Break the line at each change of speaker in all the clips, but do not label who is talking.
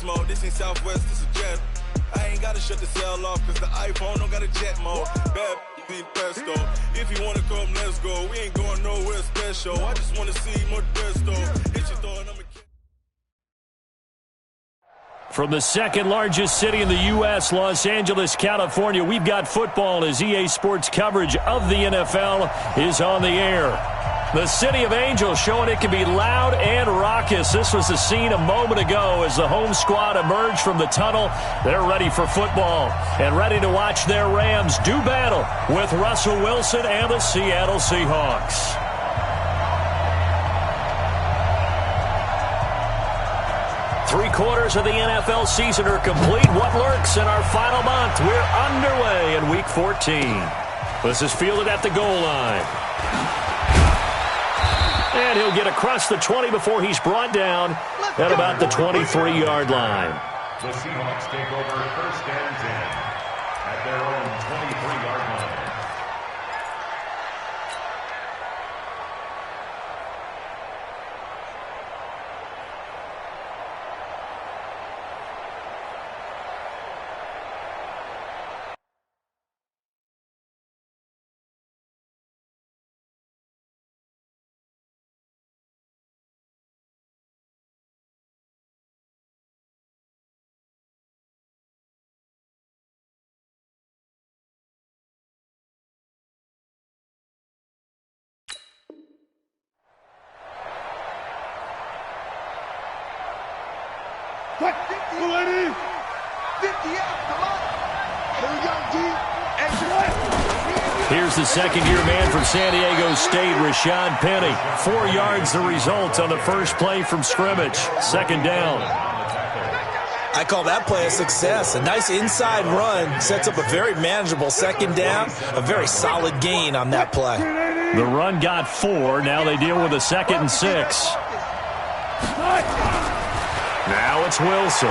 mode. This ain't Southwest, this is jet. I ain't gotta shut the cell off, cause the iPhone don't got a jet mode. Bad need pesto. If you wanna come, let's go. We ain't going nowhere special. I just wanna see Modesto. Hit your throw and I'ma...
From the second largest city in the U.S., Los Angeles, California, we've got football as EA Sports coverage of the NFL is on the air. The City of Angels showing it can be loud and raucous. This was the scene a moment ago as the home squad emerged from the tunnel. They're ready for football and ready to watch their Rams do battle with Russell Wilson and the Seattle Seahawks. Three-quarters of the NFL season are complete. What lurks in our final month? We're underway in Week 14. This is fielded at the goal line. And he'll get across the 20 before he's brought down at about the 23-yard line.
The Seahawks take over first and 10 at their own 23-yard line.
Here's the second-year man from San Diego State, Rashad Penny. 4 yards the result on the first play from scrimmage. Second down.
I call that play a success. A nice inside run sets up a very manageable second down. A very solid gain on that play.
The run got 4. Now they deal with a 2nd and 6. Now it's Wilson.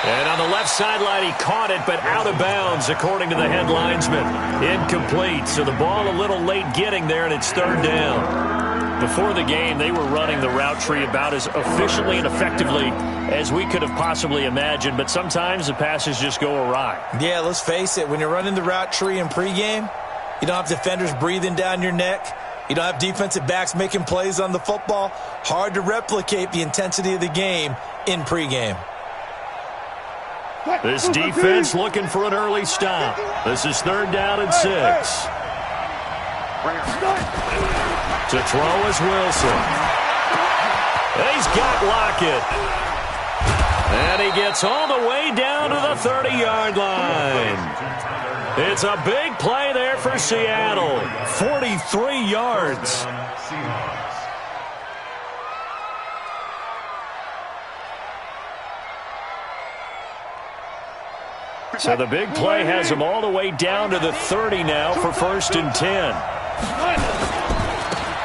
And on the left sideline, he caught it, but out of bounds, according to the head linesman. Incomplete. So the ball a little late getting there, and it's third down. Before the game, they were running the route tree about as efficiently and effectively as we could have possibly imagined, but sometimes the passes just go awry.
Yeah, let's face it. When you're running the route tree in pregame, you don't have defenders breathing down your neck. You don't have defensive backs making plays on the football. Hard to replicate the intensity of the game in pregame.
This defense looking for an early stop. This is third down and 6. To throw is Wilson. He's got Lockett. And he gets all the way down to the 30-yard line. It's a big play there for Seattle. 43 yards. So the big play has him all the way down to the 30 now for first and 10.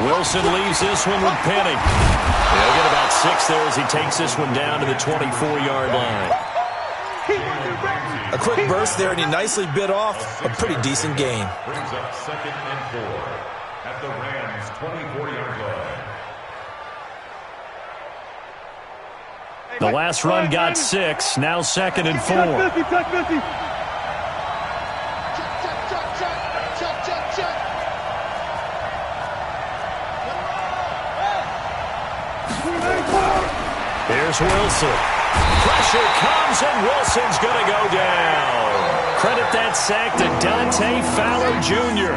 Wilson leaves this one with Penny. He'll get about 6 there as he takes this one down to the 24-yard line.
A quick burst there, and he nicely bit off a pretty decent gain.
Brings up 2nd and 4 at the Rams' 24-yard line.
The last run got 6, now 2nd and 4. Here's Wilson. Pressure comes, and Wilson's going to go down. Credit that sack to Dante Fowler Jr.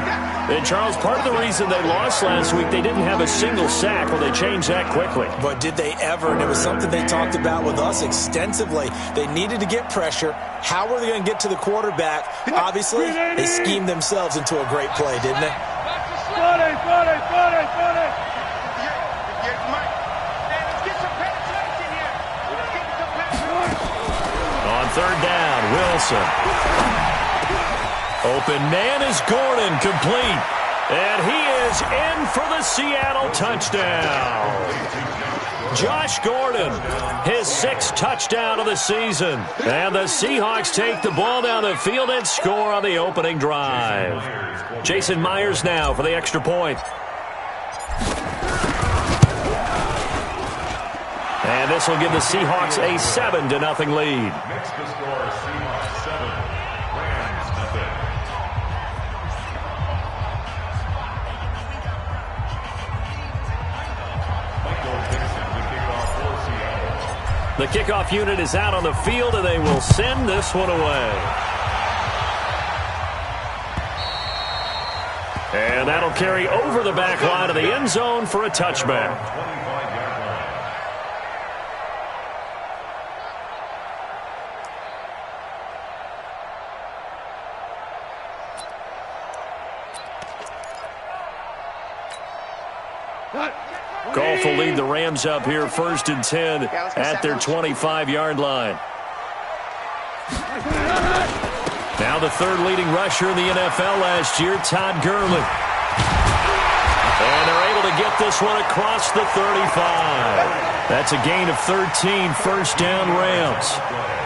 And, Charles, part of the reason they lost last week, they didn't have a single sack. Well, they changed that quickly.
But did they ever? And it was something they talked about with us extensively. They needed to get pressure. How were they going to get to the quarterback? Obviously, they schemed themselves into a great play, didn't they?
On third down, Wilson. Open man is Gordon, complete. And he is in for the Seattle touchdown. Josh Gordon, his 6th touchdown of the season. And the Seahawks take the ball down the field and score on the opening drive. Jason Myers now for the extra point. And this will give the Seahawks a 7-0 lead.
Next to score, Seahawks 7, Rams nothing.
The kickoff unit is out on the field, and they will send this one away. And that'll carry over the back line of the end zone for a touchback. Goff will lead the Rams up here 1st and 10 at their 25-yard line. Now the third leading rusher in the NFL last year, Todd Gurley. And they're able to get this one across the 35. That's a gain of 13, first down Rams.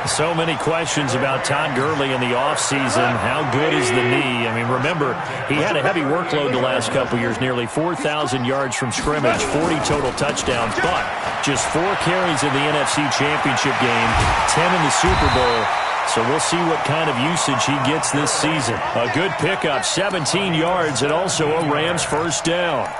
So many questions about Todd Gurley in the offseason. How good is the knee? I mean, remember, he had a heavy workload the last couple years, nearly 4,000 yards from scrimmage, 40 total touchdowns, but just 4 carries in the NFC Championship game, 10 in the Super Bowl. So we'll see what kind of usage he gets this season. A good pickup, 17 yards, and also a Rams first down.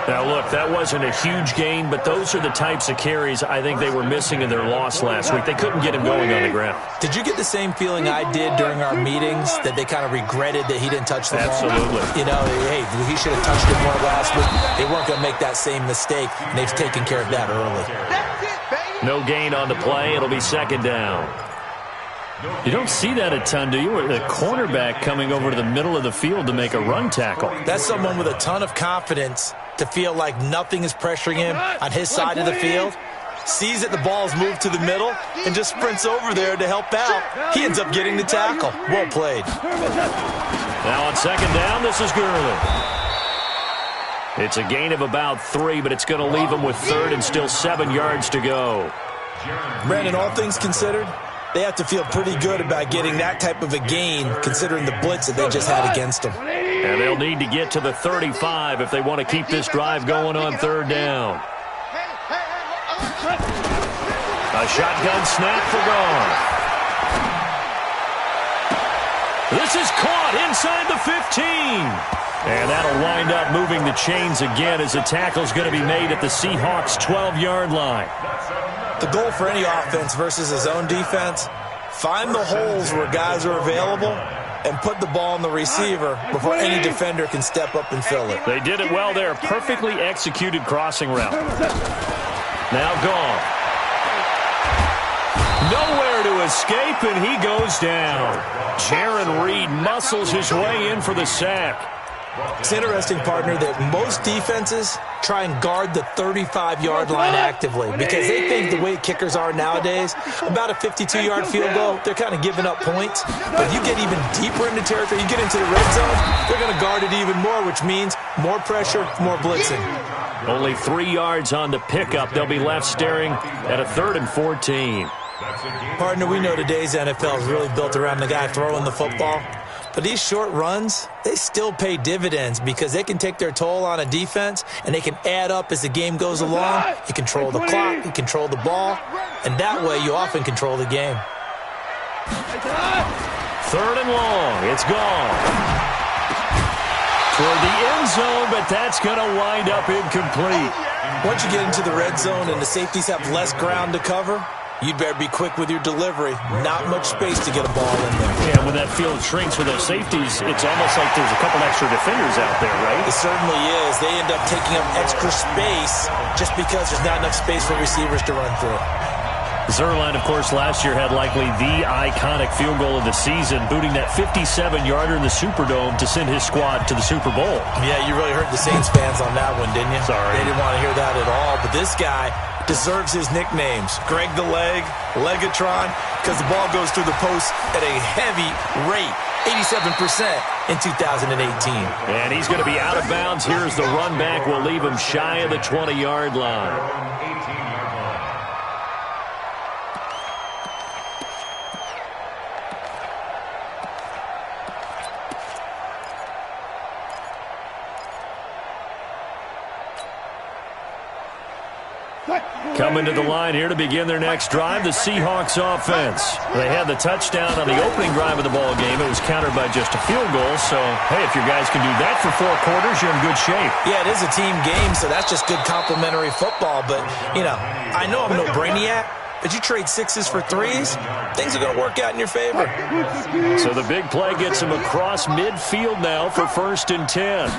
Now, look, that wasn't a huge gain, but those are the types of carries I think they were missing in their loss last week. They couldn't get him going on the ground.
Did you get the same feeling I did during our meetings, that they kind of regretted that he didn't touch the ball?
Absolutely.
You know, hey, he should have touched it more last week. They weren't going to make that same mistake, and they've taken care of that early.
No gain on the play. It'll be second down. You don't see that a ton, do you? A cornerback coming over to the middle of the field to make a run tackle.
That's someone with a ton of confidence to feel like nothing is pressuring him on his side of the field. Sees that the ball is moved to the middle and just sprints over there to help out. He ends up getting the tackle. Well played.
Now on second down, this is Gurley. It's a gain of about 3, but it's going to leave him with third and still 7 yards to go.
Brandon, all things considered, they have to feel pretty good about getting that type of a gain, considering the blitz that they just had against them.
And they'll need to get to the 35 if they want to keep this drive going on third down. A shotgun snap for Goff. This is caught inside the 15. And that'll wind up moving the chains again as the tackle's going to be made at the Seahawks' 12-yard line.
The goal for any offense versus his own defense, find the holes where guys are available and put the ball in the receiver before any defender can step up and fill it.
They did it well there. Perfectly executed crossing route. Now Goff. Nowhere to escape, and he goes down. Jaron Reed muscles his way in for the sack.
It's interesting, partner, that most defenses try and guard the 35-yard line actively because they think the way kickers are nowadays, about a 52-yard field goal, they're kind of giving up points. But you get even deeper into territory, you get into the red zone, they're going to guard it even more, which means more pressure, more blitzing.
Only 3 yards on the pickup. They'll be left staring at a 3rd and 14.
Partner, we know today's NFL is really built around the guy throwing the football. But these short runs, they still pay dividends because they can take their toll on a defense and they can add up as the game goes along. You control the clock, you control the ball, and that way you often control the game.
3rd and long. It's gone. Toward the end zone, but that's going to wind up incomplete.
Once you get into the red zone and the safeties have less ground to cover, you'd better be quick with your delivery. Not much space to get a ball in there.
Yeah, when that field shrinks with those safeties, it's almost like there's a couple extra defenders out there, right?
It certainly is. They end up taking up extra space just because there's not enough space for receivers to run through.
Zerline, of course, last year had likely the iconic field goal of the season, booting that 57-yarder in the Superdome to send his squad to the Super Bowl.
Yeah, you really hurt the Saints fans on that one, didn't you?
Sorry.
They didn't want to hear that at all. But this guy deserves his nicknames. Greg the Leg, Legatron, because the ball goes through the post at a heavy rate, 87% in 2018.
And he's going to be out of bounds. Here's the run back. We'll leave him shy of the 20-yard line. Coming to the line here to begin their next drive, the Seahawks offense. They had the touchdown on the opening drive of the ball game. It was countered by just a field goal. So, hey, if your guys can do that for 4 quarters, you're in good shape. Yeah, it is a team game, so that's just good complimentary football. But, you know, I know I'm no brainiac, but you trade 6s for 3s, things are going to work out in your favor. So the big play gets him across midfield now for 1st and 10.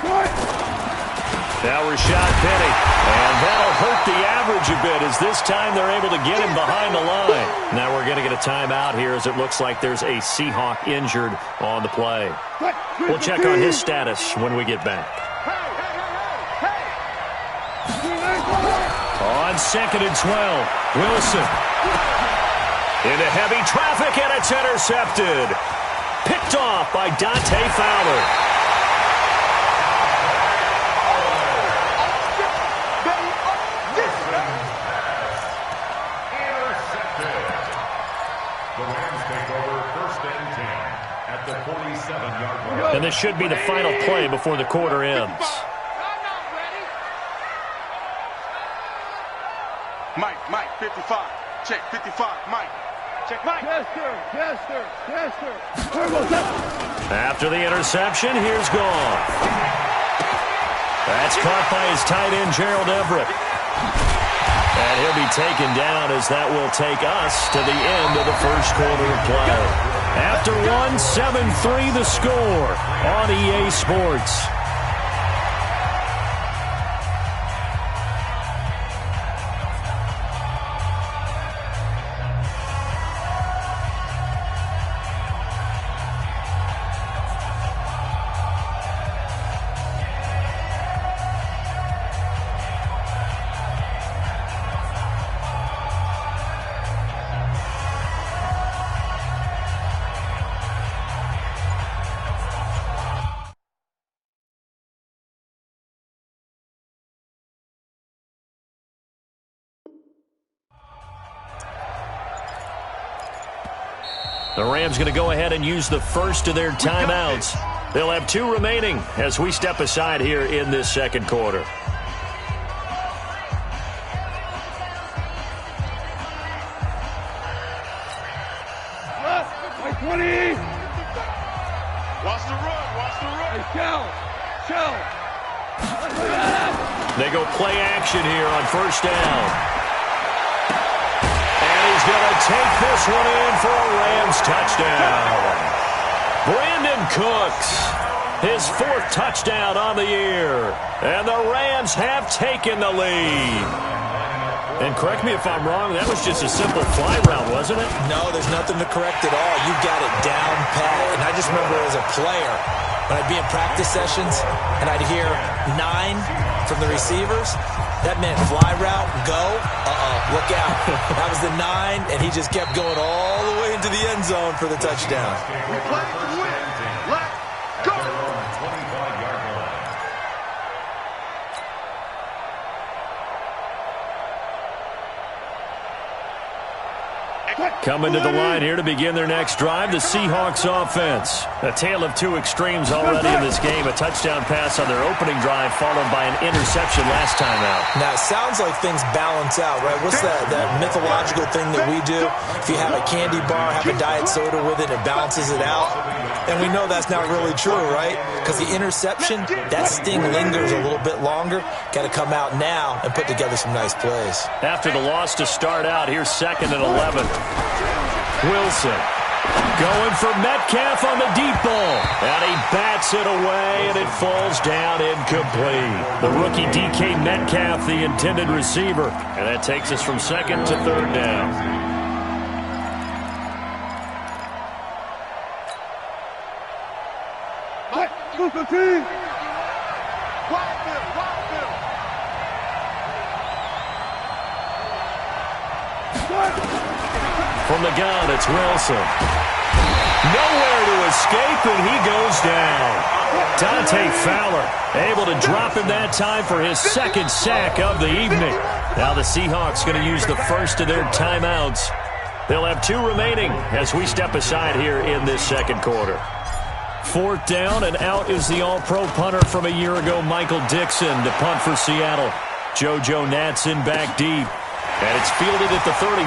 Now Rashad Penny, and that'll hurt the average a bit as this time they're able to get him behind the line. Now we're going to get a timeout here as it looks like there's a Seahawk injured on the play. We'll check on his status when we get back. On 2nd and 12, Wilson. Into heavy traffic, and it's intercepted. Picked off by Dante Fowler. And this should be the final play before the quarter ends.
Mike, 55. Check, 55, Mike. Check, Mike. Yes, sir.
After the interception, here's Goff. That's caught by his tight end, Gerald Everett. And he'll be taken down as that will take us to the end of the first quarter of play. After 1, 7-3 the score on EA Sports. The Rams going to go ahead and use the first of their timeouts. They'll have 2 remaining as we step aside here in this second quarter.
Watch the run.
Hey, Shell.
They go play action here on 1st down. He's going to take this one in for a Rams touchdown. Brandon Cooks, his 4th touchdown on the year. And the Rams have taken the lead. And correct me if I'm wrong, that was just a simple fly route, wasn't it?
No, there's nothing to correct at all. You got it down pat. And I just remember as a player, when I'd be in practice sessions and I'd hear 9 from the receivers, that meant fly route, go, look out. That was the 9, and he just kept going all the way into the end zone for the touchdown.
We play to win. Let's go.
Coming to the line here to begin their next drive, the Seahawks offense. A tale of 2 extremes already in this game. A touchdown pass on their opening drive followed by an interception last time out.
Now, it sounds like things balance out, right? What's that mythological thing that we do? If you have a candy bar, have a diet soda with it, it balances it out. And we know that's not really true, right? Because the interception, that sting lingers a little bit longer. Got to come out now and put together some nice plays.
After the loss to start out, here's 2nd and 11. Wilson going for Metcalf on the deep ball. And he bats it away, and it falls down incomplete. The rookie DK Metcalf, the intended receiver. And that takes us from 2nd to 3rd down. From the gun, it's Wilson. Nowhere to escape, and he goes down. Dante Fowler able to drop him that time for his 2nd sack of the evening. Now the Seahawks going to use the first of their timeouts. They'll have 2 remaining as we step aside here in this second quarter. 4th down, and out is the all-pro punter from a year ago, Michael Dixon, to punt for Seattle. JoJo Natson back deep. And it's fielded at the 34.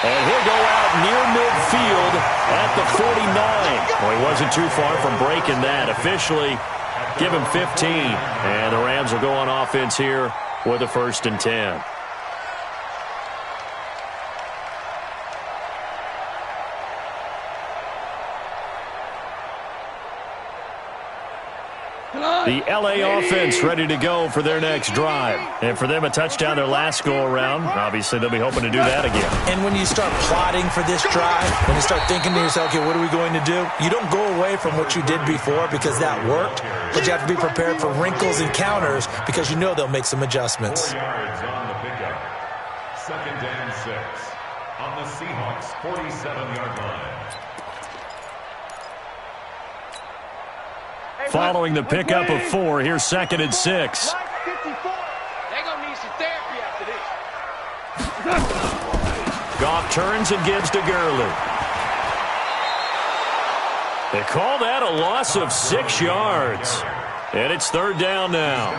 And he'll go out near midfield at the 49. Well, he wasn't too far from breaking that. Officially, give him 15. And the Rams will go on offense here with a 1st and 10. The L.A. offense ready to go for their next drive. And for them, a touchdown their last go-around. Obviously, they'll be hoping to do that again.
And when you start plotting for this drive, when you start thinking to yourself, okay, what are we going to do? You don't go away from what you did before because that worked, but you have to be prepared for wrinkles and counters because you know they'll make some adjustments.
4 yards on the pickup. 2nd and 6 on the Seahawks' 47-yard line.
Following the pickup of 4, here's 2nd and 6.
They're going to need some therapy after this.
Goff turns and gives to Gurley. They call that a loss of 6 yards. And it's 3rd down now.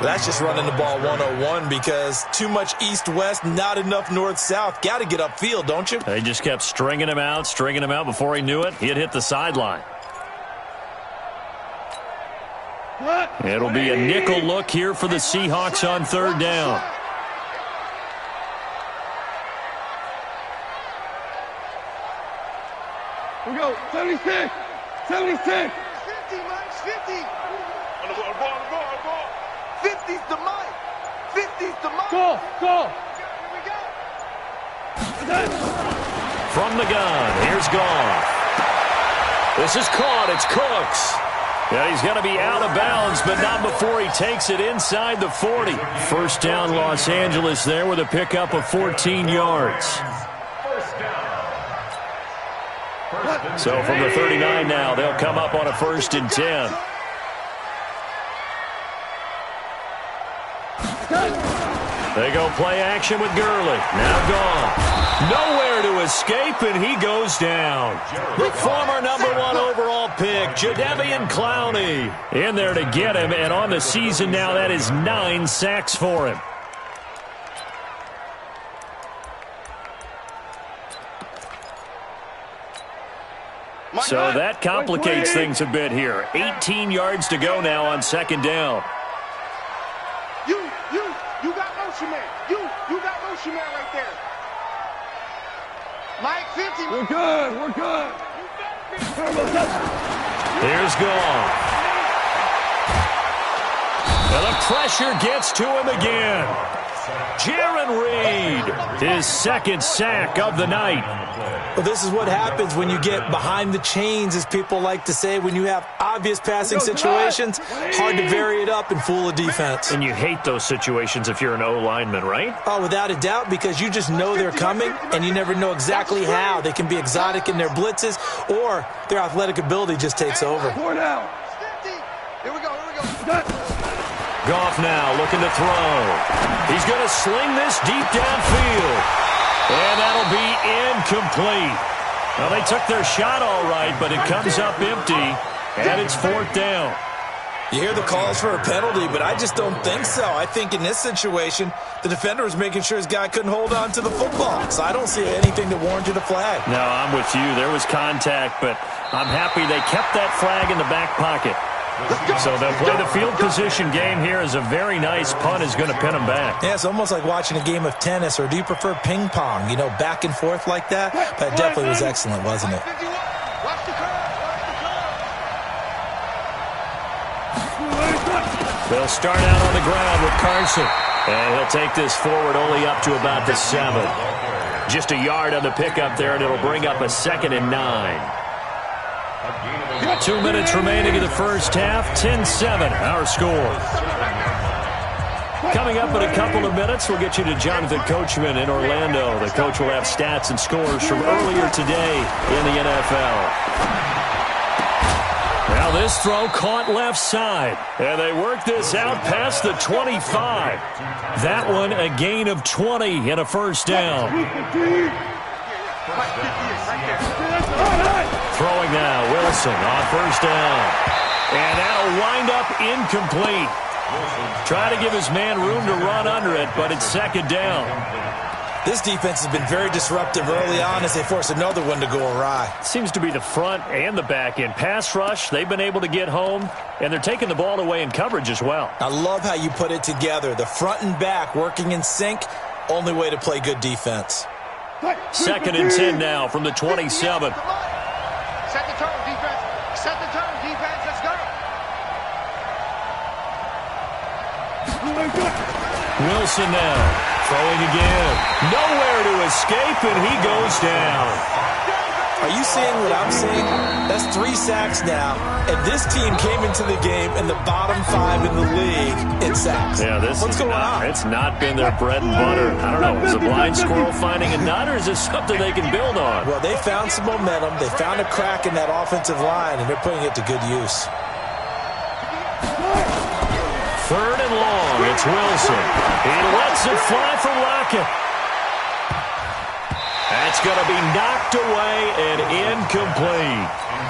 That's just running the ball 101 because too much east-west, not enough north-south. Got to get upfield, don't you?
They just kept stringing him out. Before he knew it, he had hit the sideline. It'll be a nickel look here for the Seahawks on 3rd down.
Here we go. 76. 76.
50, Mike. 50. On the ball. 50's the Mike. 50's the Mike.
Go.
Here we go.
From the gun, here's Goff. This is caught. It's Cooks. Yeah, he's going to be out of bounds, but not before he takes it inside the 40. 1st down, Los Angeles there with a pickup of 14 yards. So from the 39 now, they'll come up on a 1st and 10. They go play action with Gurley. Now gone. Nowhere to escape, and he goes down. The former #1 overall pick, Jadeveon Clowney, in there to get him, and on the season now, that is 9 sacks for him. So that complicates things a bit here. 18 yards to go now on 2nd down.
You got motion man. You got motion man right there. Mike, 50.
We're good.
Here's Goff. And the pressure gets to him again. Jaron Reed, his 2nd sack of the night.
Well, this is what happens when you get behind the chains, as people like to say. When you have obvious passing situations, hard to vary it up and fool a defense.
And you hate those situations if you're an O-lineman, right?
Oh, without a doubt, because you just know they're coming, and you never know exactly how. They can be exotic in their blitzes, or their athletic ability just takes over.
4 down.
Here we go.
Goff now looking to throw. He's going to sling this deep downfield. And that'll be incomplete. Well, they took their shot all right, but it comes up empty, and it's 4th down.
You hear the calls for a penalty, but I just don't think so. I think in this situation, the defender was making sure his guy couldn't hold on to the football. So I don't see anything to warrant a flag.
No, I'm with you. There was contact, but I'm happy they kept that flag in the back pocket. So they'll play the field position game here as a very nice punt is going to pin them back.
Yeah, it's almost like watching a game of tennis, or do you prefer ping pong? You know, back and forth like that? That definitely was excellent, wasn't it?
Watch the curve.
They'll start out on the ground with Carson. And he'll take this forward only up to about the 7. Just a yard on the pickup there, and it'll bring up a 2nd and 9. 2 minutes remaining in the first half. 10-7, our score. Coming up in a couple of minutes, we'll get you to Jonathan Coachman in Orlando. The coach will have stats and scores from earlier today in the NFL. Now this throw caught left side. And they work this out past the 25. That one a gain of 20 and a 1st down. Throwing now, Wilson on 1st down. And that'll wind up incomplete. Try to give his man room to run under it, but it's second down.
This defense has been very disruptive early on as they force another one to go awry.
Seems to be the front and the back end. Pass rush, they've been able to get home, and they're taking the ball away in coverage as well.
I love how you put it together. The front and back working in sync, only way to play good defense.
Second and 10 now from the 27.
Set the tone, defense. Set the tone, defense. Let's go.
Wilson now. Throwing again. Nowhere to escape, and he goes down.
Are you seeing what I'm seeing? That's 3 sacks now, and this team came into the game in the bottom 5 in the league in sacks.
Yeah,
What's going on?
It's not been their bread and butter. I don't know. Is a blind squirrel finding a nut, or is this something they can build on?
Well, they found some momentum. They found a crack in that offensive line, and they're putting it to good use.
Third and long. It's Wilson. He lets it fly for Lockett. That's going to be knocked away and incomplete.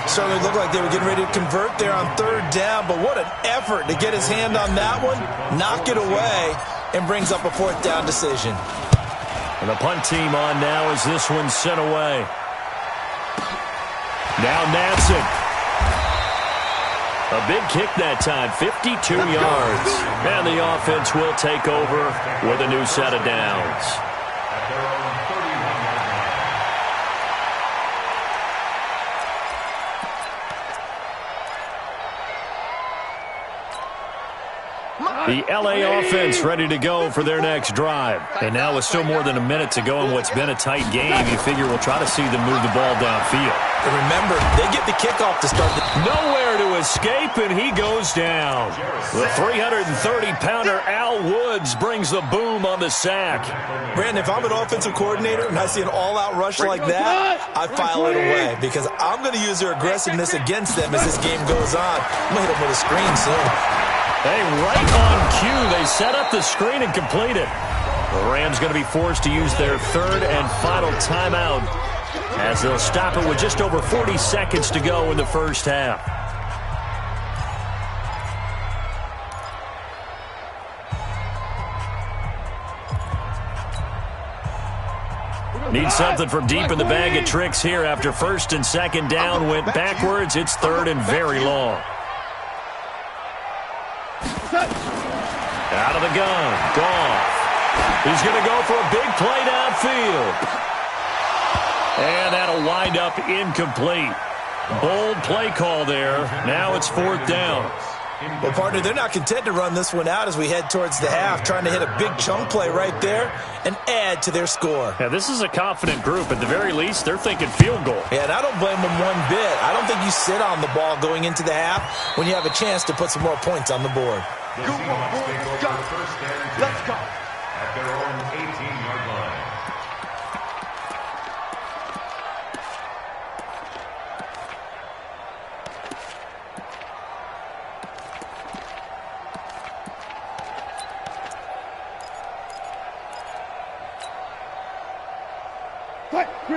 Certainly looked like they were getting ready to convert there on third down, but what an effort to get his hand on that one, knock it away, and brings up a fourth down decision.
And the punt team on now as this one's sent away. Now Nansen. A big kick that time, 52 yards. And the offense will take over with a new set of downs. The L.A. offense ready to go for their next drive. And now with still more than a minute to go in what's been a tight game, you figure we'll try to see them move the ball downfield.
And remember, they get the kickoff to start.
Nowhere to escape, and he goes down. The 330-pounder Al Woods brings the boom on the sack.
Brandon, if I'm an offensive coordinator and I see an all-out rush like that, I file it away because I'm going to use their aggressiveness against them as this game goes on. I'm going to hit them with a screen soon.
Hey, right on cue, they set up the screen and complete it. The Rams going to be forced to use their third and final timeout as they'll stop it with just over 40 seconds to go in the first half. Need something from deep in the bag of tricks here after first and second down went backwards. It's third and very long. Out of the gun, Goff. He's going to go for a big play downfield. And that'll wind up incomplete. Bold play call there. Now it's fourth down.
Well, partner, they're not content to run this one out as we head towards the half, trying to hit a big chunk play right there and add to their score.
Yeah, this is a confident group. At the very least, they're thinking field goal.
Yeah, and I don't blame them one bit. I don't think you sit on the ball going into the half when you have a chance to put some more points on the board.
Good one, boys. Go. Let's go.
At their own 18-yard line.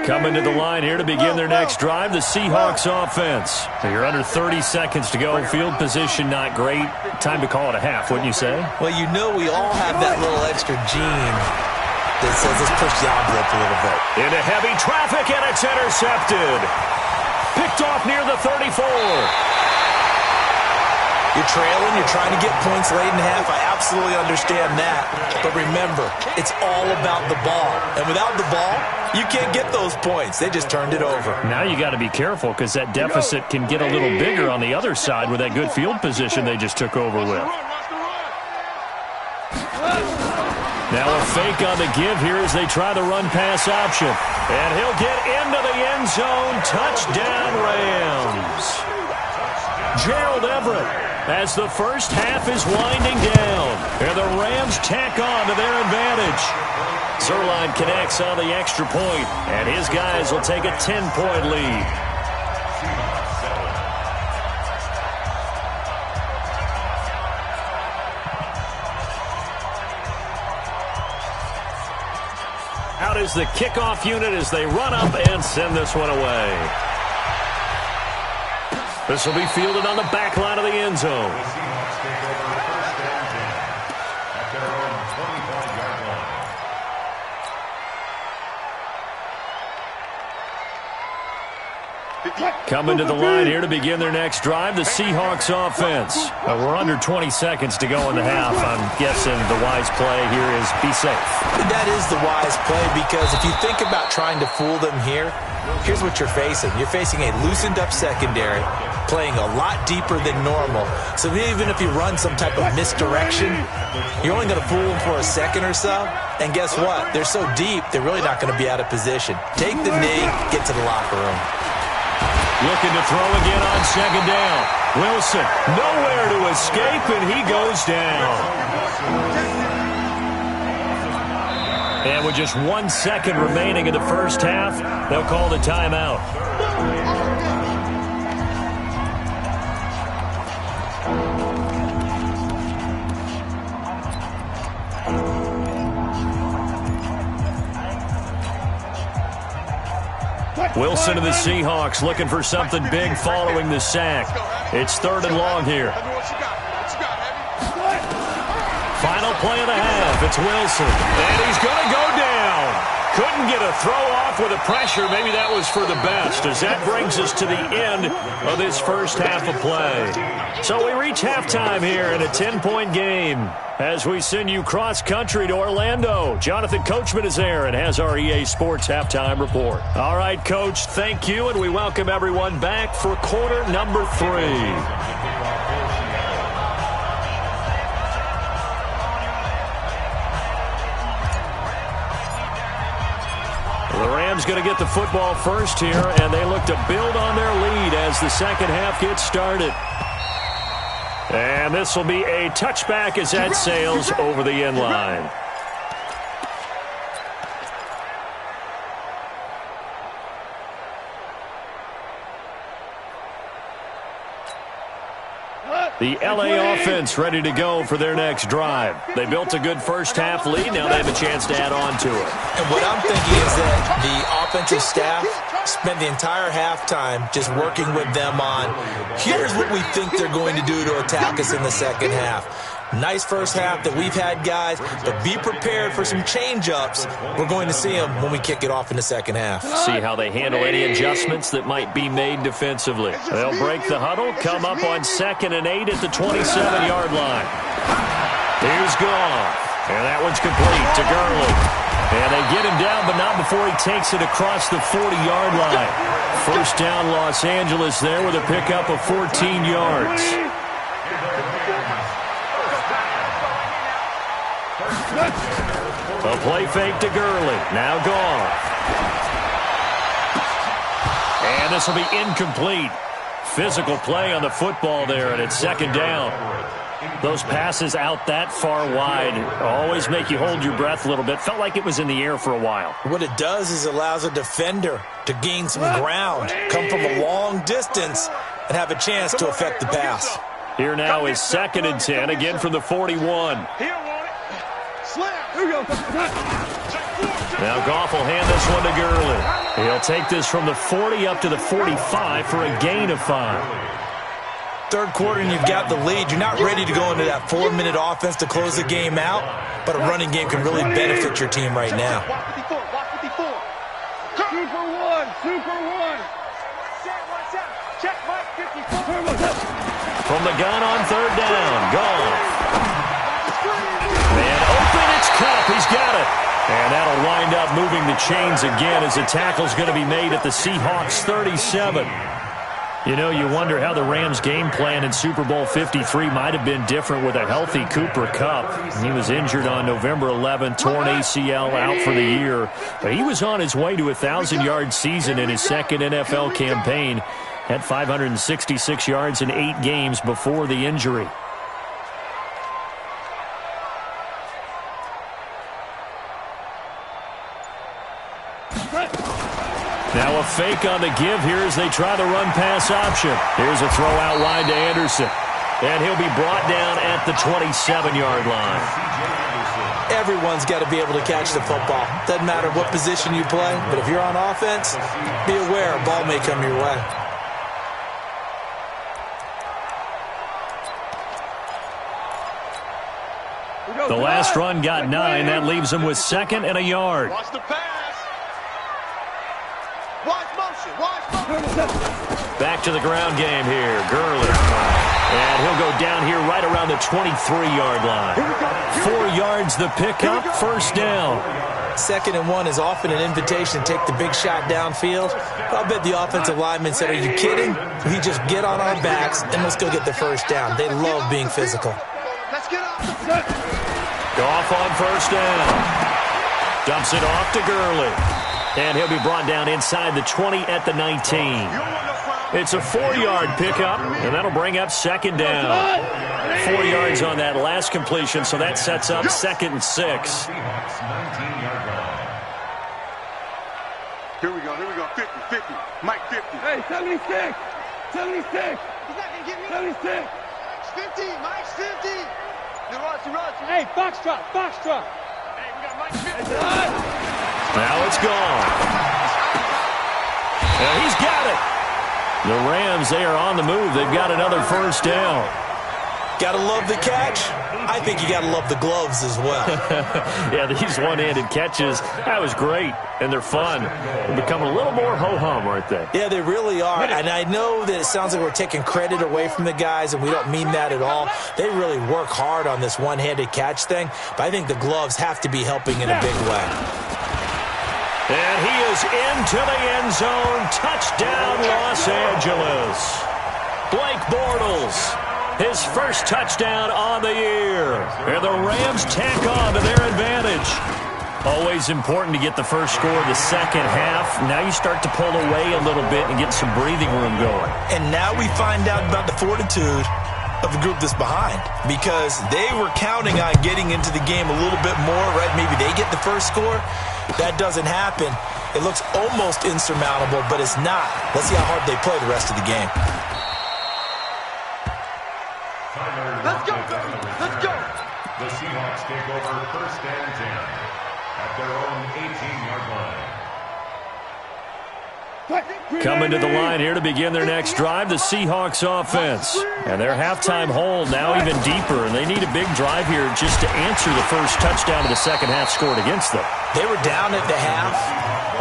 Coming to the line here to begin their next drive, the Seahawks offense. You're under 30 seconds to go. Field position not great. Time to call it a half, wouldn't you say?
Well, you know we all have that little extra gene that says let's push the envelope a little bit.
Into heavy traffic, and it's intercepted. Picked off near the 34.
You're trailing, you're trying to get points late in half. I absolutely understand that. But remember, it's all about the ball. And without the ball, you can't get those points. They just turned it over.
Now you got to be careful because that deficit can get a little bigger on the other side with that good field position they just took over with. Now a fake on the give here as they try the run-pass option. And he'll get into the end zone. Touchdown, Rams. Gerald Everett as the first half is winding down. And the Rams tack on to their advantage. Zerline connects on the extra point, and his guys will take a 10-point lead. Out is the kickoff unit as they run up and send this one away. This will be fielded on the back line of the end zone. Coming to the line here to begin their next drive, the Seahawks offense. We're under 20 seconds to go in the half. I'm guessing the wise play here is be safe.
That is the wise play, because if you think about trying to fool them here, here's what you're facing. You're facing a loosened-up secondary, playing a lot deeper than normal. So even if you run some type of misdirection, you're only going to fool them for a second or so. And guess what? They're so deep, they're really not going to be out of position. Take the knee, get to the locker room.
Looking to throw again on second down. Wilson, nowhere to escape, and he goes down. And with just 1 second remaining in the first half, they'll call the timeout. Wilson of the Seahawks looking for something big following the sack. It's 3rd and long here. Final play of the half. It's Wilson. And he's going to go down. Couldn't get a throw off with the pressure. Maybe that was for the best, as that brings us to the end of this first half of play. So we reach halftime here in a 10-point game as we send you cross-country to Orlando. Jonathan Coachman is there and has our EA Sports halftime report. All right, Coach, thank you, and we welcome everyone back for quarter number 3. The Rams going to get the football first here, and they look to build on their lead as the second half gets started. And this will be a touchback as that sails over the end line. The LA offense ready to go for their next drive. They built a good first half lead. Now they have a chance to add on to it.
And what I'm thinking is that the offensive staff spent the entire halftime just working with them on, here's what we think they're going to do to attack us in the second half. Nice first half that we've had, guys, but be prepared for some change-ups. We're going to see them when we kick it off in the second half.
See how they handle any adjustments that might be made defensively. They'll break the huddle, come up on 2nd and 8 at the 27-yard line. Here's Goff, and that one's complete to Gurley. And they get him down, but not before he takes it across the 40-yard line. First down, Los Angeles there with a pickup of 14 yards. A play fake to Gurley. Now Goff. And this will be incomplete. Physical play on the football there, and it's 2nd down. Those passes out that far wide always make you hold your breath a little bit. Felt like it was in the air for a while.
What it does is allows a defender to gain some ground, come from a long distance, and have a chance to affect the pass.
Here now is 2nd and 10, again from the 41. Now Goff will hand this one to Gurley. He'll take this from the 40 up to the 45 for a gain of 5.
Third quarter and you've got the lead. You're not ready to go into that 4-minute offense to close the game out, but a running game can really benefit your team right now.
Super one.
From the gun on 3rd down, Goff. Man open, it's Cup. He's got it. And that'll wind up moving the chains again as the tackle's going to be made at the Seahawks 37. You know, you wonder how the Rams' game plan in Super Bowl 53 might have been different with a healthy Cooper Kupp. He was injured on November 11th, torn ACL, out for the year. But he was on his way to a 1,000-yard season in his second NFL campaign. Had 566 yards in 8 games before the injury. Now a fake on the give here as they try the run-pass option. Here's a throw out wide to Anderson. And he'll be brought down at the 27-yard line.
Everyone's got to be able to catch the football. Doesn't matter what position you play, but if you're on offense, be aware a ball may come your way.
The last run got 9. That leaves him with 2nd and a yard.
Watch the pass. Watch motion. Watch motion.
Back to the ground game here. Gurley. And he'll go down here right around the 23-yard line. 4 yards the pickup, first down.
2nd and 1 is often an invitation to take the big shot downfield. I'll bet the offensive lineman said, are you kidding? We just get on our backs and let's go get the first down. They love being physical.
Let's get off.
Goff on first down. Dumps it off to Gurley. And he'll be brought down inside the 20 at the 19. It's a 4-yard pickup, and that'll bring up 2nd down. 4 yards on that last completion, so that sets up 2nd and 6.
Seahawks 19-yard line.
Here we go. 50. Mike 50.
Hey, 76. 76.
He's not going to get me.
76.
50. Mike's 50. The rush.
Hey, Foxtrot.
Hey, we got Mike 50.
Now it's gone. And he's got it. The Rams, they are on the move. They've got another first down.
Got to love the catch. I think you got to love the gloves as well.
Yeah, these one-handed catches, that was great, and they're fun. They're becoming a little more ho-hum, aren't they?
Yeah, they really are. And I know that it sounds like we're taking credit away from the guys, and we don't mean that at all. They really work hard on this one-handed catch thing, but I think the gloves have to be helping in a big way.
And he is into the end zone. Touchdown, Los Angeles. Blake Bortles, his first touchdown on the year. And the Rams tack on to their advantage. Always important to get the first score of the second half. Now you start to pull away a little bit and get some breathing room going.
And now we find out about the fortitude of the group that's behind, because they were counting on getting into the game a little bit more, right? Maybe they get the first score. That doesn't happen. It looks almost insurmountable, but it's not. Let's see how hard they play the rest of the game.
Let's go.
The Seahawks take over 1st and 10 at their own 18-yard line.
Coming to the line here to begin their next drive, the Seahawks offense. And their halftime hole now even deeper, and they need a big drive here just to answer the first touchdown of the second half scored against them.
They were down at the half.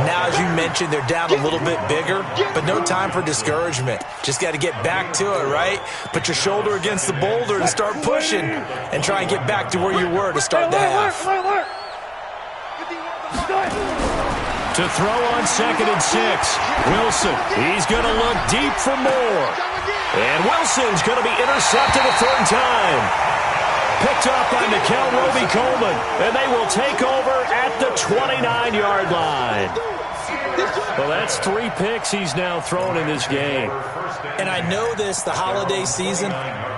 Now, as you mentioned, they're down a little bit bigger, but no time for discouragement. Just got to get back to it, right? Put your shoulder against the boulder and start pushing and try and get back to where you were to start the half.
To throw on 2nd and 6. Wilson, he's going to look deep for more. And Wilson's going to be intercepted a 3rd time. Picked up by Mikel Roby-Coleman. And they will take over at the 29-yard line. Well, that's 3 picks he's now thrown in this game.
And I know this, the holiday season,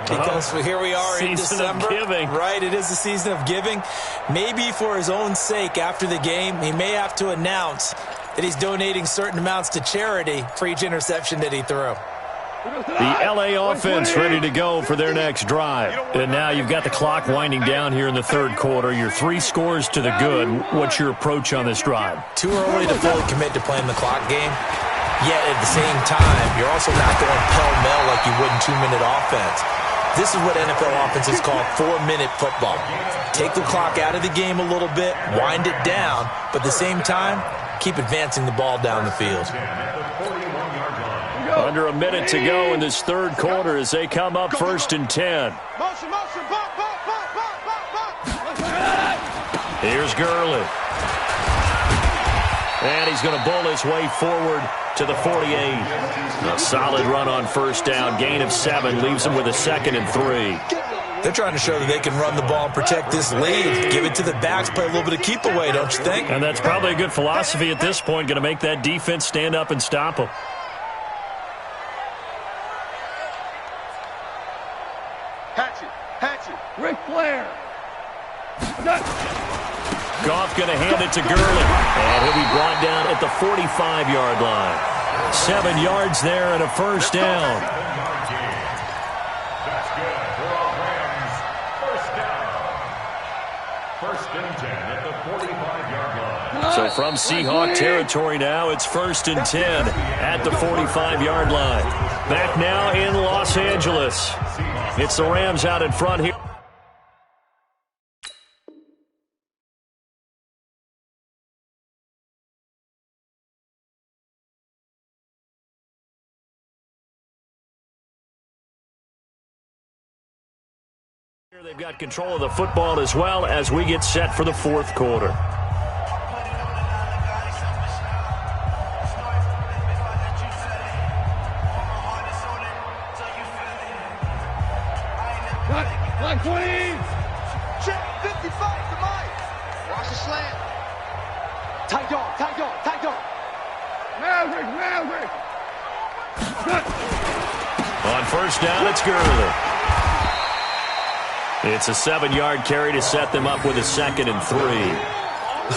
because here we are in December.
Season of giving.
Right, it is the season of giving. Maybe for his own sake after the game, he may have to announce that he's donating certain amounts to charity for each interception that he threw.
The L.A. offense ready to go for their next drive. And now you've got the clock winding down here in the 3rd quarter. You're 3 scores to the good. What's your approach on this drive?
Too early to fully commit to playing the clock game. Yet at the same time, you're also not going pell-mell like you would in 2-minute offense. This is what NFL offenses call 4-minute football. Take the clock out of the game a little bit, wind it down, but at the same time, keep advancing the ball down the field.
Under a minute to go in this 3rd quarter as they come up 1st and 10.
Motion.
Here's Gurley. And he's going to bull his way forward to the 48. A solid run on 1st down. Gain of 7 leaves him with a 2nd and 3.
They're trying to show that they can run the ball and protect this lead. Give it to the backs, play a little bit of keep away, don't you think?
And that's probably a good philosophy at this point. Going to make that defense stand up and stop them.
Hatchet.
Ric Flair.
Goff going to hand it to Gurley. And he'll be brought down at the 45-yard line. 7 yards there and a 1st down.
That's good for our Rams. 1st down. 1st and 10 at the 45-yard line.
So from Seahawk territory now, it's 1st and 10 at the 45-yard line. Back now in Los Angeles. It's the Rams out in front here. They've got control of the football as well as we get set for the fourth quarter.
Line 20.
Check 55 to Mike. Watch the slant. Tight dog, tight dog, tight dog.
Maverick.
On first down, it's Gurley. It's a 7-yard carry to set them up with a 2nd and 3.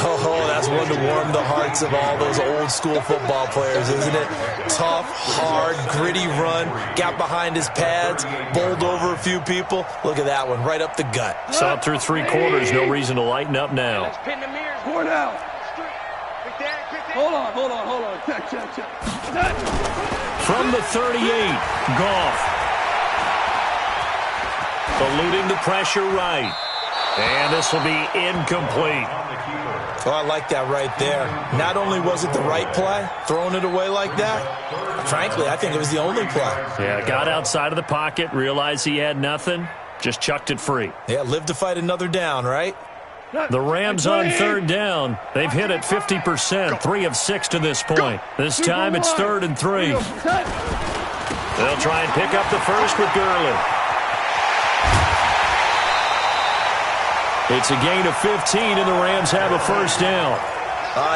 Oh, that's one to warm the hearts of all those old-school football players, isn't it? Tough, hard, gritty run, got behind his pads, bowled over a few people. Look at that one, right up the gut.
Saw it through 3 quarters, no reason to lighten up now.
Four down. Hold on. Check.
From the 38, Goff. Eluding the pressure right. And this will be incomplete.
Oh, I like that right there. Not only was it the right play, throwing it away like that, frankly, I think it was the only play.
Yeah, got outside of the pocket, realized he had nothing, just chucked it free.
Yeah, live to fight another down, right?
The Rams on 3rd down. They've hit it 50%, 3 of 6 to this point. This time it's 3rd and 3. They'll try and pick up the first with Gurley. It's a gain of 15, and the Rams have a first down.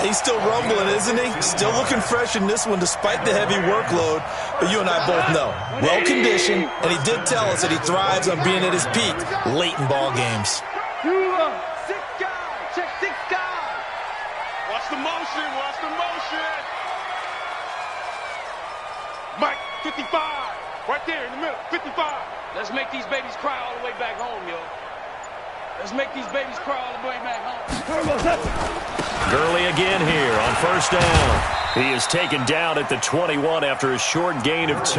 He's still rumbling, isn't he? Still looking fresh in this one despite the heavy workload. But you and I both know, well-conditioned, and he did tell us that he thrives on being at his peak late in ball games.
6 guys. Check 6 guys. Watch the motion. Mike, 55. Right there in the middle, 55.
Let's make these babies cry all the way back home, yo. Let's make these babies cry all the way back home.
Gurley again here on first down. He is taken down at the 21 after a short gain of 2.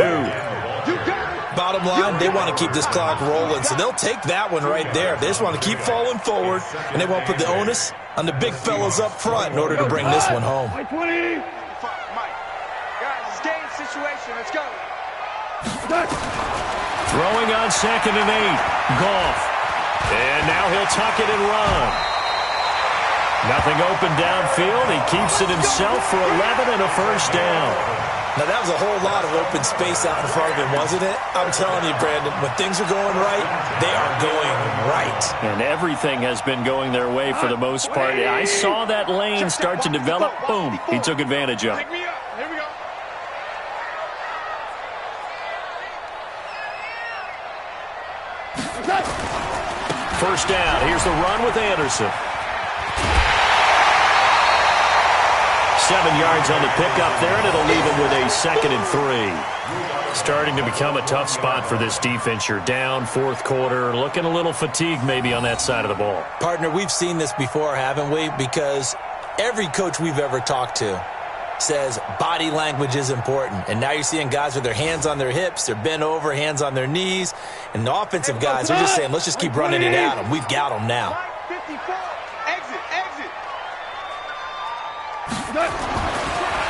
Bottom line, they want to keep this clock rolling, so they'll take that one right there. They just want to keep falling forward, and they want to put the onus on the big fellas up front in order to bring this one home.
Line 20.
Mike. Guys, it's game situation. Let's go.
Throwing on 2nd and 8. Goff. And now he'll tuck it and run. Nothing open downfield. He keeps it himself for 11 and a first down.
Now, that was a whole lot of open space out in front of him, wasn't it? I'm telling you, Brandon, when things are going right, they are going right.
And everything has been going their way for the most part. I saw that lane start to develop. Boom. He took advantage of it.
Pick me up. Here we go.
First down. Here's the run with Anderson. 7 yards on the pickup there, and it'll leave him with a 2nd and 3. Starting to become a tough spot for this defense. You're down, fourth quarter, looking a little fatigued maybe on that side of the ball.
Partner, we've seen this before, haven't we? Because every coach we've ever talked to says body language is important. And now you're seeing guys with their hands on their hips, they're bent over, hands on their knees. And the offensive guys are just saying, let's just keep running it at them. We've got them now.
54. Exit.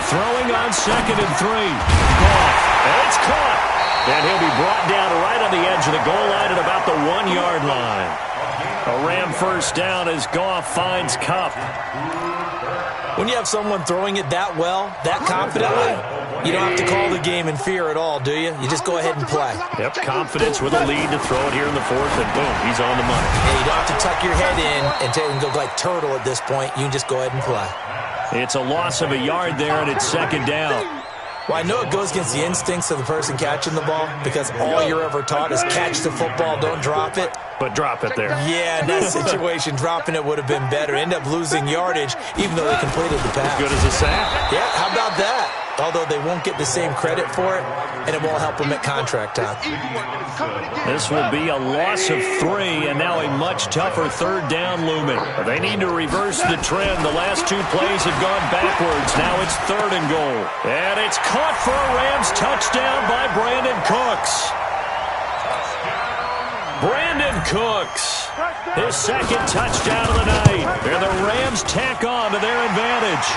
Throwing on 2nd and 3. Goff. And it's caught. And he'll be brought down right on the edge of the goal line at about the 1-yard line. A Ram first down as Goff finds Kupp.
When you have someone throwing it that well, that confidently, you don't have to call the game in fear at all, do you? You just go ahead and play.
Yep, confidence with a lead to throw it here in the fourth, and boom, he's on the money.
Yeah, you don't have to tuck your head in and go like turtle at this point. You can just go ahead and play.
It's a loss of a yard there, and it's 2nd down.
Well, I know it goes against the instincts of the person catching the ball because all you're ever taught is catch the football, don't drop it.
But drop it there.
Yeah, in that situation, dropping it would have been better. End up losing yardage, even though they completed the pass.
As good as a sack.
Yeah, how about that? Although they won't get the same credit for it, and it won't help them at contract time.
This will be a loss of 3, and now a much tougher 3rd down looming. They need to reverse the trend. The last 2 plays have gone backwards. Now it's 3rd and goal. And it's caught for a Rams touchdown by Brandon Cooks. Brandon Cooks, his 2nd touchdown of the night. And the Rams tack on to their advantage.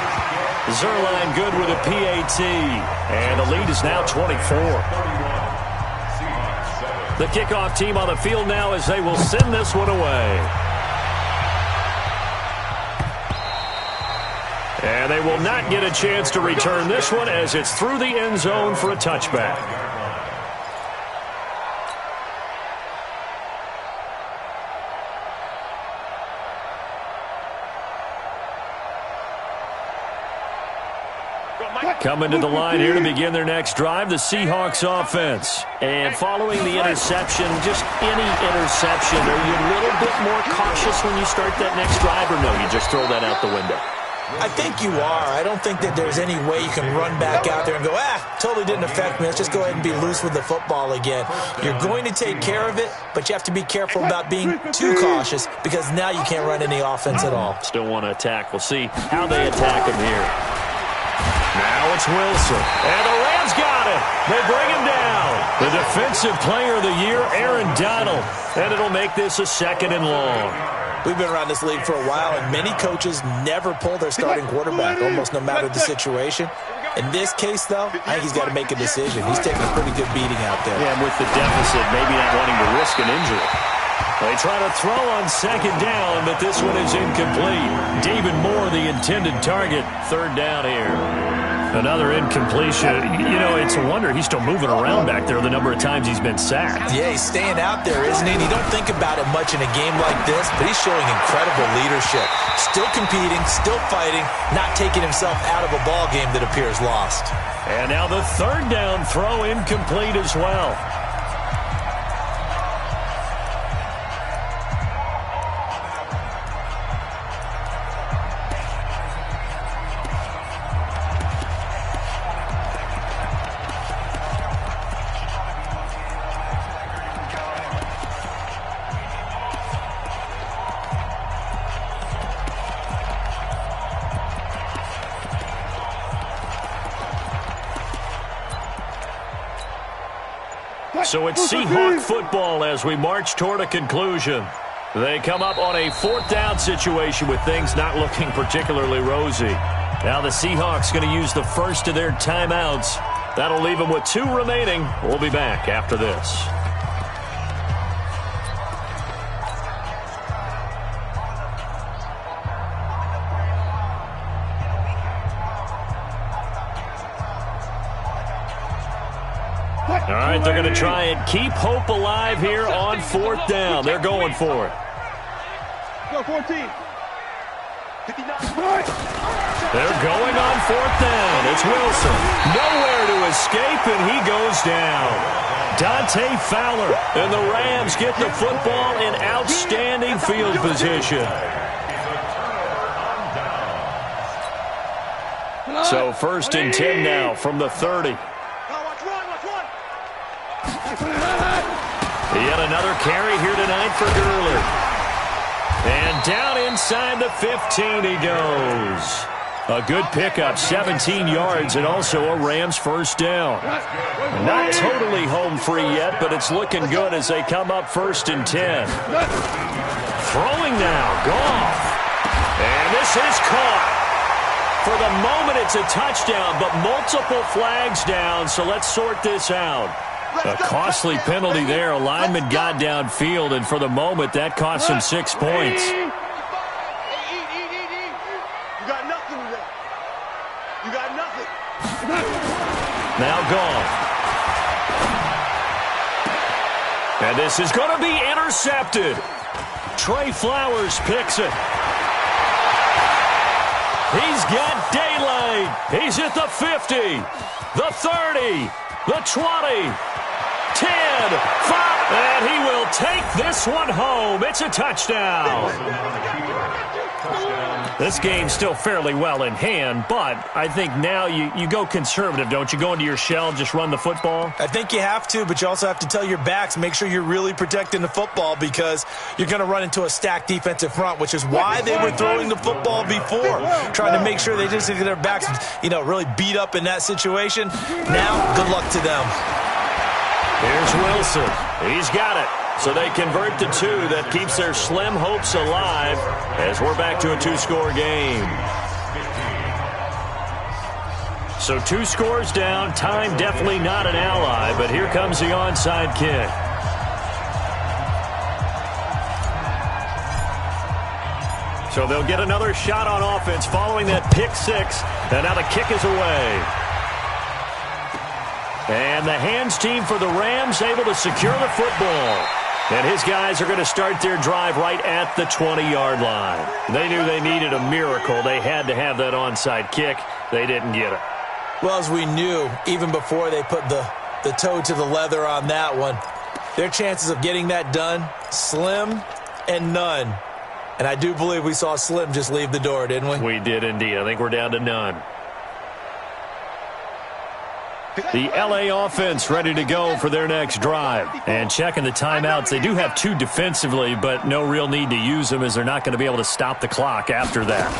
Zerline good with a PAT. And the lead is now 24. The kickoff team on the field now as they will send this one away. And they will not get a chance to return this one as it's through the end zone for a touchback. Coming to the line here to begin their next drive, the Seahawks offense. And following the interception, just any interception, are you a little bit more cautious when you start that next drive, or no, you just throw that out the window?
I think you are. I don't think that there's any way you can run back out there and go, totally didn't affect me. Let's just go ahead and be loose with the football again. You're going to take care of it, but you have to be careful about being too cautious because now you can't run any offense at all.
Still want to attack. We'll see how they attack him here. Now it's Wilson. And the Rams got it. They bring him down. The defensive player of the year, Aaron Donald. And it'll make this a 2nd and long.
We've been around this league for a while, and many coaches never pull their starting quarterback, almost no matter the situation. In this case, though, I think he's got to make a decision. He's taking a pretty good beating out there.
Yeah, and with the deficit, maybe not wanting to risk an injury. They try to throw on 2nd down, but this one is incomplete. David Moore, the intended target, 3rd down here. Another incompletion. You know, it's a wonder he's still moving around back there the number of times he's been sacked.
Yeah, he's staying out there, isn't he? And you don't think about it much in a game like this, but he's showing incredible leadership. Still competing, still fighting, not taking himself out of a ball game that appears lost.
And now the 3rd down throw incomplete as well. So it's Seahawk football as we march toward a conclusion. They come up on a 4th down situation with things not looking particularly rosy. Now the Seahawks going to use the first of their timeouts. That'll leave them with 2 remaining. We'll be back after this. All right, they're going to try and keep hope alive here on 4th down. They're going for it.
Go 14. 59.
They're going on 4th down. It's Wilson. Nowhere to escape, and he goes down. Dante Fowler. And the Rams get the football in outstanding field position. So 1st and 10 now from the 30. Yet another carry here tonight for Gurley. And down inside the 15 he goes. A good pickup, 17 yards, and also a Rams 1st down. Not totally home free yet, but it's looking good as they come up 1st and 10. Throwing now, Goff. And this is caught. For the moment, it's a touchdown, but multiple flags down, so let's sort this out. A costly penalty there. A lineman got downfield, and for the moment, that cost him 6 points.
You got nothing today. You got nothing.
Now gone. And this is going to be intercepted. Trey Flowers picks it. He's got daylight. He's at the 50, the 30, the 20. 10, 5, and he will take this one home. It's a touchdown. This game's still fairly well in hand, but I think now you go conservative, don't you? Go into your shell, just run the football?
I think you have to, but you also have to tell your backs, make sure you're really protecting the football because you're going to run into a stacked defensive front, which is why they were throwing the football before, trying to make sure they just get their backs, really beat up in that situation. Now, good luck to them.
Here's Wilson. He's got it. So they convert to 2. That keeps their slim hopes alive as we're back to a 2-score game. So 2 scores down. Time definitely not an ally, but here comes the onside kick. So they'll get another shot on offense following that pick six. And now the kick is away. And the hands team for the Rams able to secure the football. And his guys are going to start their drive right at the 20-yard line. They knew they needed a miracle. They had to have that onside kick. They didn't get it.
Well, as we knew, even before they put the toe to the leather on that one, their chances of getting that done, slim and none. And I do believe we saw Slim just leave the door, didn't we?
We did indeed. I think we're down to none. The LA offense ready to go for their next drive. And checking the timeouts, they do have 2 defensively, but no real need to use them as they're not going to be able to stop the clock after that.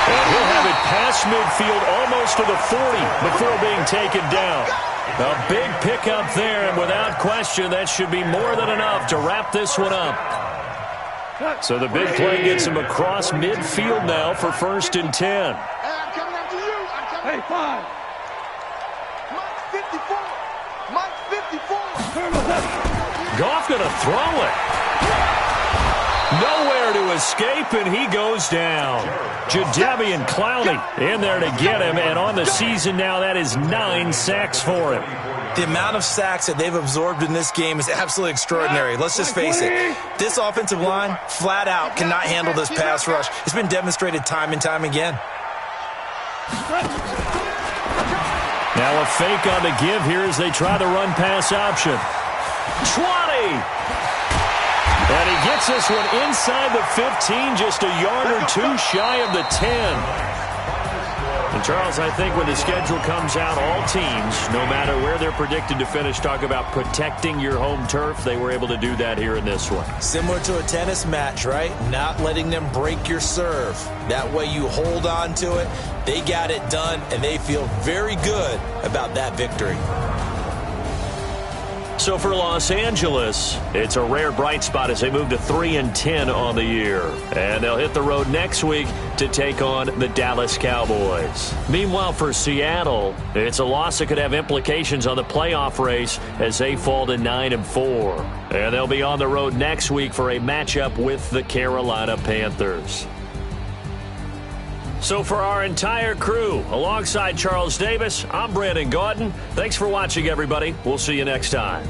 And he'll have it past midfield almost to the 40 before being taken down. A big pickup there, and without question, that should be more than enough to wrap this one up. So the big play gets him across midfield now for 1st and 10.
I'm coming after you. I'm coming.
Hey, 5.
Mike's 54.
Goff going to throw it. Nowhere to escape, and he goes down. Jadeveon Clowney in there to get him, and on the season now, that is 9 sacks for him.
The amount of sacks that they've absorbed in this game is absolutely extraordinary. Let's just face it. This offensive line, flat out, cannot handle this pass rush. It's been demonstrated time and time again.
Now a fake on the give here as they try the run-pass option. 20! And he gets this one inside the 15, just a yard or 2 shy of the 10. And, Charles, I think when the schedule comes out, all teams, no matter where they're predicted to finish, talk about protecting your home turf. They were able to do that here in this one.
Similar to a tennis match, right? Not letting them break your serve. That way you hold on to it. They got it done, and they feel very good about that victory.
So for Los Angeles, it's a rare bright spot as they move to 3-10 on the year. And they'll hit the road next week to take on the Dallas Cowboys. Meanwhile, for Seattle, it's a loss that could have implications on the playoff race as they fall to 9-4. And they'll be on the road next week for a matchup with the Carolina Panthers. So for our entire crew, alongside Charles Davis, I'm Brandon Gaudin. Thanks for watching, everybody. We'll see you next time.